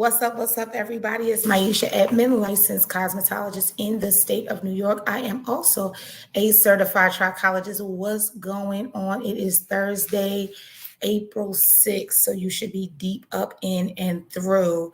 What's up, everybody? It's Maisha Edmond, licensed cosmetologist in the state of New York. I am also a certified trichologist. What's going on? It is Thursday, April 6th, so you should be deep up in and through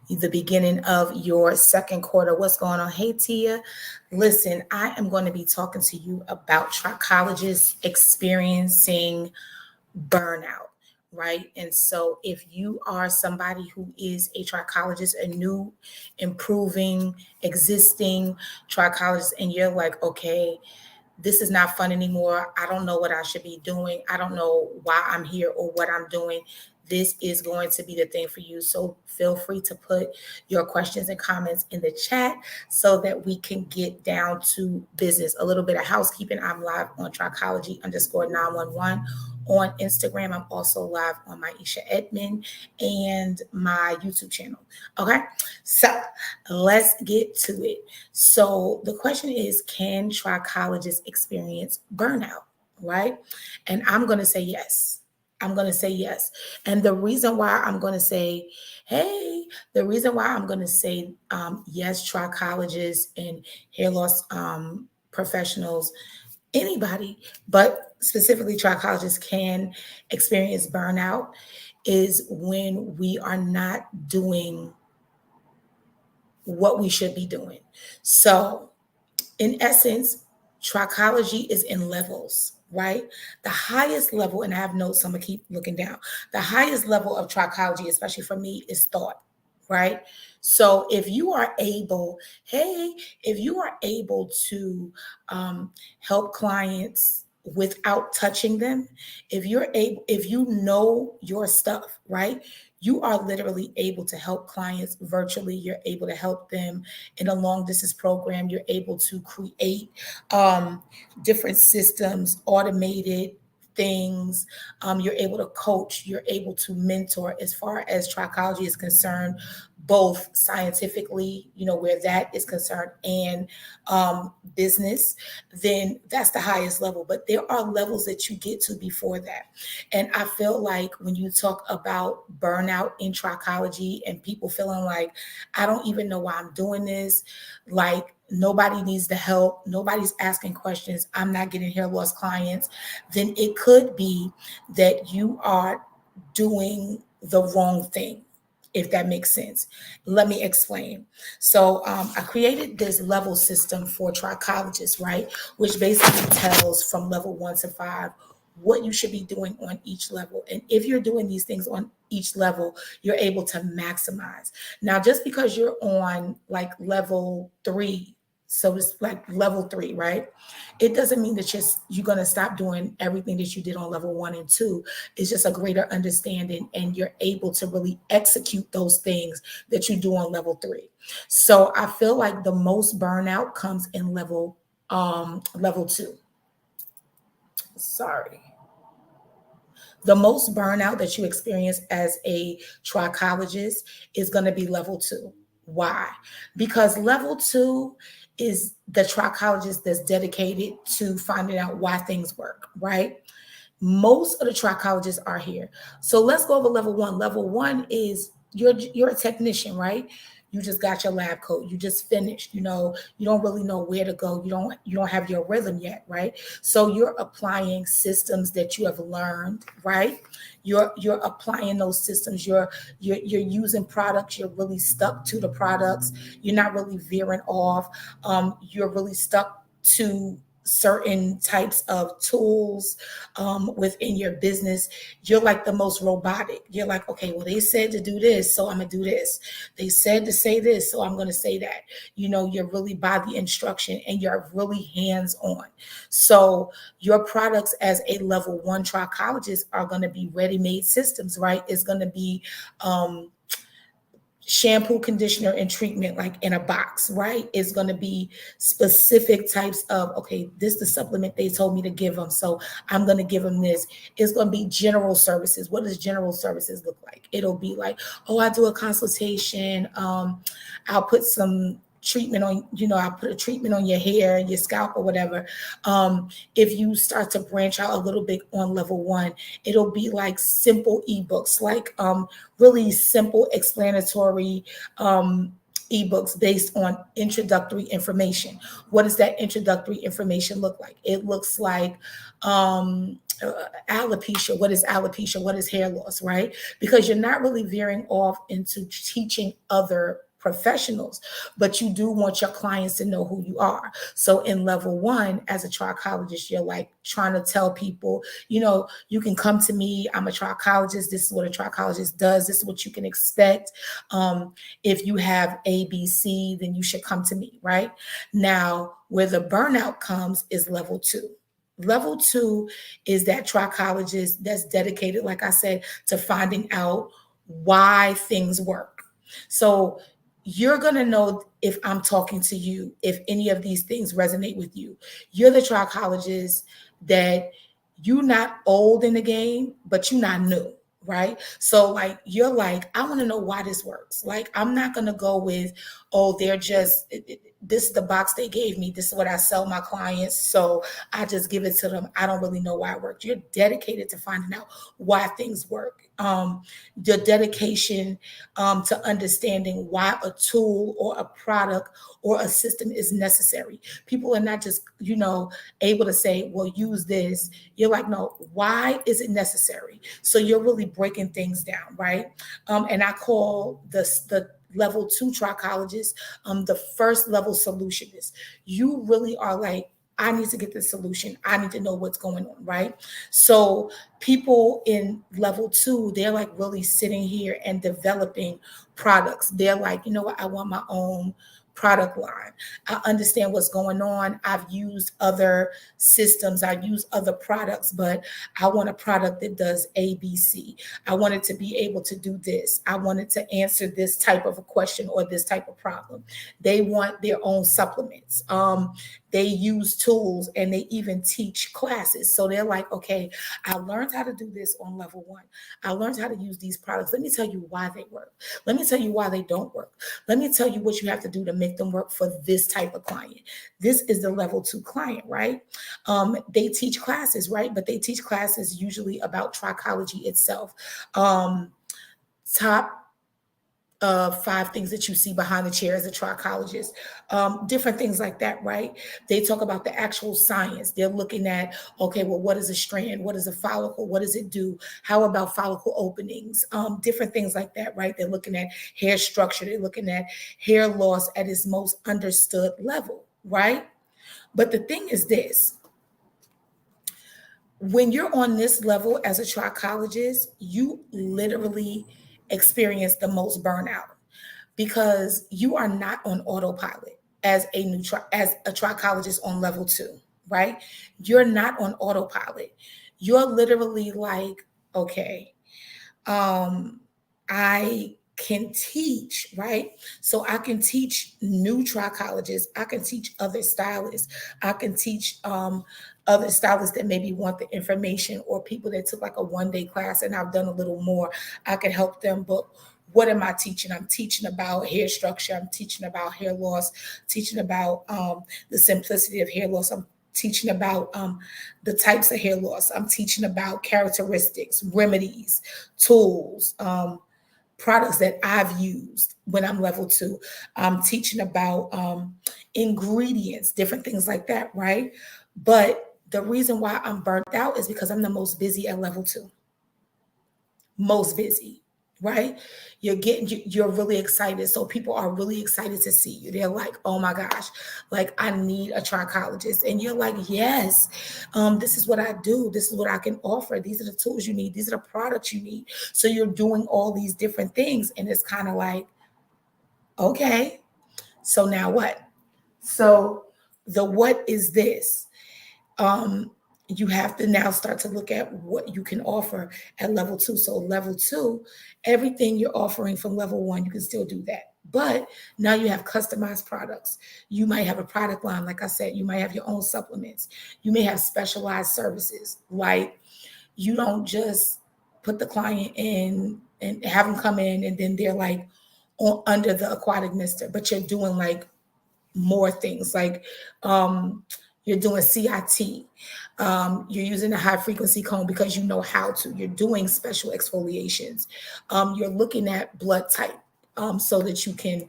the beginning of your second quarter. What's going on? Hey, Tia. Listen, I am going to be talking to you about trichologists experiencing burnout, right? And so if you are somebody who is a trichologist, a new, improving, existing trichologist, and you're like, okay, this is not fun anymore. I don't know what I should be doing. I don't know why I'm here or what I'm doing. This is going to be the thing for you. So feel free to put your questions and comments in the chat so that we can get down to business. A little bit of housekeeping. I'm live on trichology_911 on Instagram. I'm also live on Maisha Edmond and my YouTube channel. Okay, so let's get to it. So the question is, can trichologists experience burnout, right? And I'm going to say yes. I'm going to say yes. And the reason why I'm going to say, the reason why I'm going to say yes, trichologists and hair loss professionals, anybody, but specifically trichologists can experience burnout is when we are not doing what we should be doing. So in essence, trichology is in levels, right? The highest level, and I have notes, so I'm gonna keep looking down. The highest level of trichology, especially for me, is thought, right? So if you are able, if you are able to help clients without touching them, if you know your stuff, right? You are literally able to help clients virtually. You're able to help them in a long distance program. You're able to create different systems, automated things. You're able to coach. You're able to mentor as far as trichology is concerned, both scientifically, where that is concerned, and business, then that's the highest level. But there are levels that you get to before that. And I feel like when you talk about burnout in trichology and people feeling like, I don't even know why I'm doing this, like nobody needs the help, nobody's asking questions, I'm not getting hair loss clients, then it could be that you are doing the wrong thing, if that makes sense. Let me explain. So I created this level system for trichologists, right? Which basically tells from level 1 to 5 what you should be doing on each level. And if you're doing these things on each level, you're able to maximize. Now, just because you're on like level 3, so it's like level 3, right? It doesn't mean that you're going to stop doing everything that you did on level 1 and 2. It's just a greater understanding, and you're able to really execute those things that you do on level 3. So I feel like the most burnout comes in level 2. Sorry. The most burnout that you experience as a trichologist is going to be level 2. Why? Because level 2 is the trichologist that's dedicated to finding out why things work, right? Most of the trichologists are here. So let's go over level 1. Level 1 is you're a technician, right? You just got your lab coat. You just finished. You don't really know where to go. You don't have your rhythm yet, right? So you're applying systems that you have learned, right? You're applying those systems. You're using products. You're really stuck to the products. You're not really veering off. You're really stuck to certain types of tools within your business. You're like the most robotic. You're like, okay, well, they said to do this, so I'm gonna do this. They said to say this, so I'm gonna say that. You're really by the instruction, and you're really hands-on. So your products as a level 1 trichologist are gonna be ready-made systems, right? It's gonna be shampoo, conditioner, and treatment like in a box, right? It's going to be specific types of, okay, this is the supplement they told me to give them, so I'm going to give them this. It's going to be general services. What does general services look like? It'll be like, oh, I do a consultation. I'll put some treatment on, I put a treatment on your hair, your scalp, or whatever. If you start to branch out a little bit on level one, it'll be like simple ebooks, like really simple explanatory ebooks based on introductory information. What does that introductory information look like? It looks like alopecia. What is alopecia? What is hair loss, right? Because you're not really veering off into teaching other professionals, but you do want your clients to know who you are. So in level one, as a trichologist, you're like trying to tell people, you can come to me. I'm a trichologist. This is what a trichologist does. This is what you can expect. If you have ABC, then you should come to me, right? Now, where the burnout comes is level two. Level two is that trichologist that's dedicated, like I said, to finding out why things work. So you're going to know if I'm talking to you, if any of these things resonate with you. You're the trichologist that you're not old in the game, but you're not new, right? So like, you're like, I want to know why this works. Like, I'm not going to go with, oh, they're just, this is the box they gave me. This is what I sell my clients. So I just give it to them. I don't really know why it worked. You're dedicated to finding out why things work. Your dedication to understanding why a tool or a product or a system is necessary. People are not just, able to say, well, use this. You're like, no, why is it necessary? So you're really breaking things down, right? And I call the level two trichologist the first level solutionist. You really are like, I need to get the solution. I need to know what's going on, right? So people in level two, they're like really sitting here and developing products. They're like, you know what? I want my own product line. I understand what's going on. I've used other systems. I've used other products, but I want a product that does ABC. I want it to be able to do this. I want it to answer this type of a question or this type of problem. They want their own supplements. They use tools and they even teach classes. So they're like, okay, I learned how to do this on level one. I learned how to use these products. Let me tell you why they work. Let me tell you why they don't work. Let me tell you what you have to do to make them work for this type of client. This is the level two client, right? They teach classes, right? But they teach classes usually about trichology itself. Top 5 things that you see behind the chair as a trichologist, different things like that, right? They talk about the actual science. They're looking at, okay, well, what is a strand? What is a follicle? What does it do? How about follicle openings? Different things like that, right? They're looking at hair structure. They're looking at hair loss at its most understood level, right? But the thing is this, when you're on this level as a trichologist, you literally experience the most burnout because you are not on autopilot as as a trichologist on level two, right? You're not on autopilot. You're literally like, okay, I can teach, right? So I can teach new trichologists. I can teach other stylists. I can teach other stylists that maybe want the information, or people that took like a 1-day class and I've done a little more. I can help them. But what am I teaching? I'm teaching about hair structure. I'm teaching about hair loss, teaching about the simplicity of hair loss. I'm teaching about the types of hair loss. I'm teaching about characteristics, remedies, tools, products that I've used when I'm level two. I'm teaching about ingredients, different things like that, right? But the reason why I'm burnt out is because I'm the most busy at level two, most busy, right? You're really excited. So people are really excited to see you. They're like, oh my gosh, like I need a trichologist. And you're like, yes, this is what I do. This is what I can offer. These are the tools you need. These are the products you need. So you're doing all these different things. And it's kind of like, okay, so now what? So the what is this? You have to now start to look at what you can offer at level two. So level two, everything you're offering from level one, you can still do that. But now you have customized products. You might have a product line, like I said, you might have your own supplements. You may have specialized services. Like you don't just put the client in and have them come in and then they're like under the aquatic mister, but you're doing like more things like you're doing CIT. You're using a high frequency cone because you know how to. You're doing special exfoliations. You're looking at blood type so that you can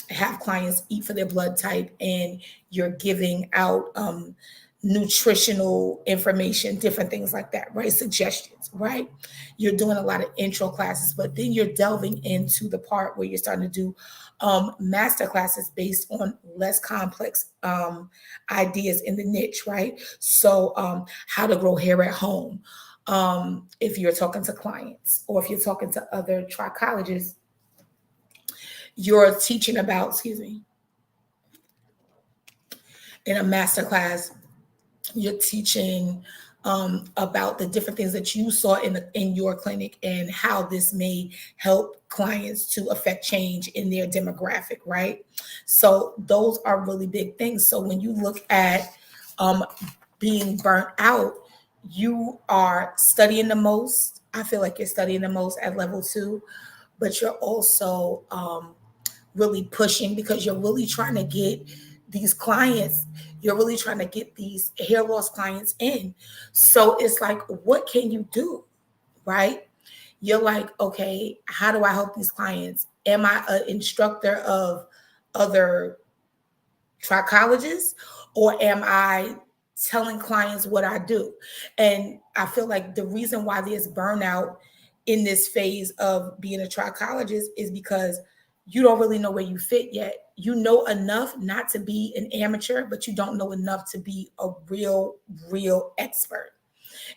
have clients eat for their blood type, and you're giving out nutritional information, different things like that, right? Suggestions, right? You're doing a lot of intro classes, but then you're delving into the part where you're starting to do master classes based on less complex ideas in the niche, right? So, how to grow hair at home. If you're talking to clients or if you're talking to other trichologists, you're teaching about, excuse me, in a master class, you're teaching about the different things that you saw in your clinic and how this may help clients to affect change in their demographic, right? So those are really big things. So when you look at um, being burnt out, you are studying the most. I feel like you're studying the most at level 2, but you're also really pushing because you're really trying to get these clients, you're really trying to get these hair loss clients in. So it's like, what can you do? Right? You're like, okay, how do I help these clients? Am I an instructor of other trichologists, or am I telling clients what I do? And I feel like the reason why there's burnout in this phase of being a trichologist is because you don't really know where you fit yet. You know enough not to be an amateur, but you don't know enough to be a real expert.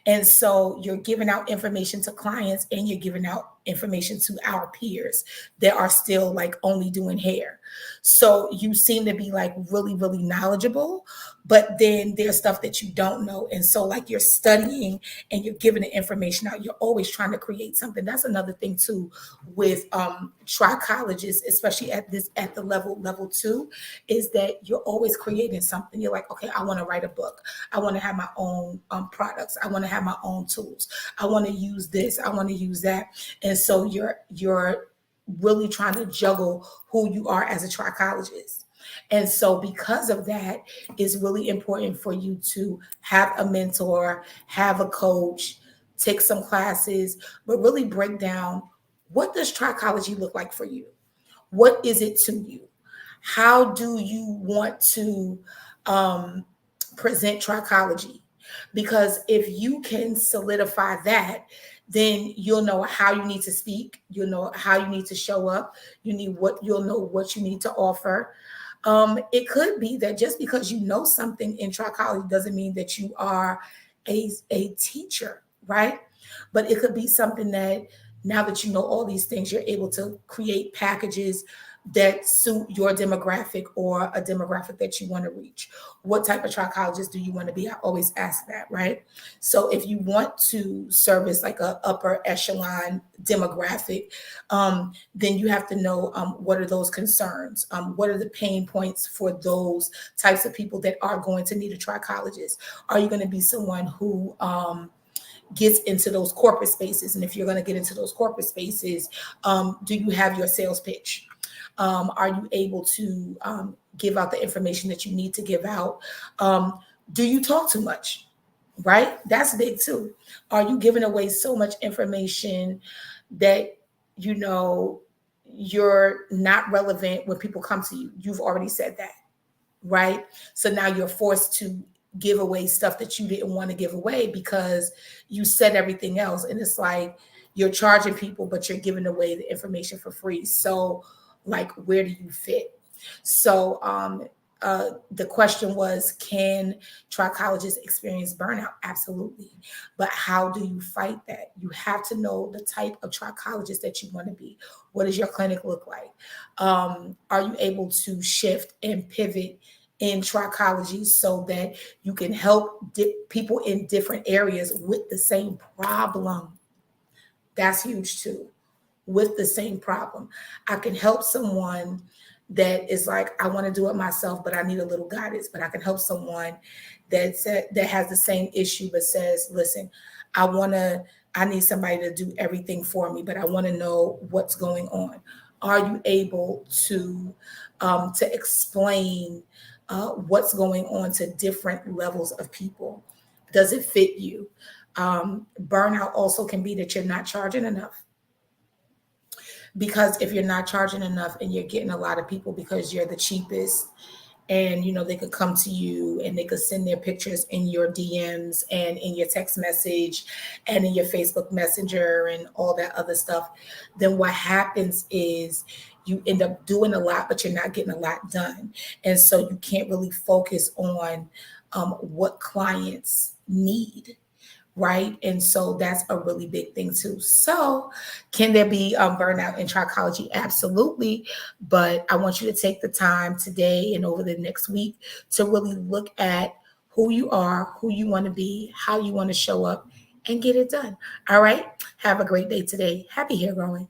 And so you're giving out information to clients and you're giving out information to our peers that are still like only doing hair. So you seem to be like really knowledgeable, but then there's stuff that you don't know. And so like you're studying and you're giving the information out. You're always trying to create something. That's another thing too with trichologists, especially at the level 2, is that you're always creating something. You're like, okay, I want to write a book. I want to have my own products. I want to have my own tools. I want to use this. I want to use that. And so you're really trying to juggle who you are as a trichologist. And so because of that, it's really important for you to have a mentor, have a coach, take some classes, but really break down, what does trichology look like for you? What is it to you? How do you want to um, present trichology? Because if you can solidify that, then you'll know how you need to speak. You'll know how you need to show up. You'll know what you need to offer. It could be that just because you know something in trichology doesn't mean that you are a teacher, right? But it could be something that now that you know all these things, you're able to create packages that suit your demographic or a demographic that you want to reach. What type of trichologist do you want to be? I always ask that, right? So if you want to service like a upper echelon demographic, then you have to know what are those concerns? What are the pain points for those types of people that are going to need a trichologist? Are you going to be someone who gets into those corporate spaces? And if you're going to get into those corporate spaces, do you have your sales pitch? Are you able to give out the information that you need to give out? Do you talk too much? Right? That's big too. Are you giving away so much information that you know you're not relevant when people come to you? You've already said that, right? So now you're forced to give away stuff that you didn't want to give away because you said everything else. And it's like you're charging people, but you're giving away the information for free. So, like, where do you fit? So, the question was, can trichologists experience burnout? Absolutely. But how do you fight that? You have to know the type of trichologist that you want to be. What does your clinic look like? Are you able to shift and pivot in trichology so that you can help people in different areas with the same problem? That's huge too. With the same problem, I can help someone that is like, I want to do it myself, but I need a little guidance. But I can help someone that has the same issue, but says, listen, I need somebody to do everything for me, but I want to know what's going on. Are you able to explain what's going on to different levels of people? Does it fit you? Burnout also can be that you're not charging enough, because if you're not charging enough and you're getting a lot of people because you're the cheapest, and they could come to you and they could send their pictures in your DMs and in your text message and in your Facebook Messenger and all that other stuff, then what happens is you end up doing a lot, but you're not getting a lot done. And so you can't really focus on what clients need, right? And so that's a really big thing too. So, can there be burnout in trichology? Absolutely. But I want you to take the time today and over the next week to really look at who you are, who you want to be, how you want to show up, and get it done. All right. Have a great day today. Happy hair growing.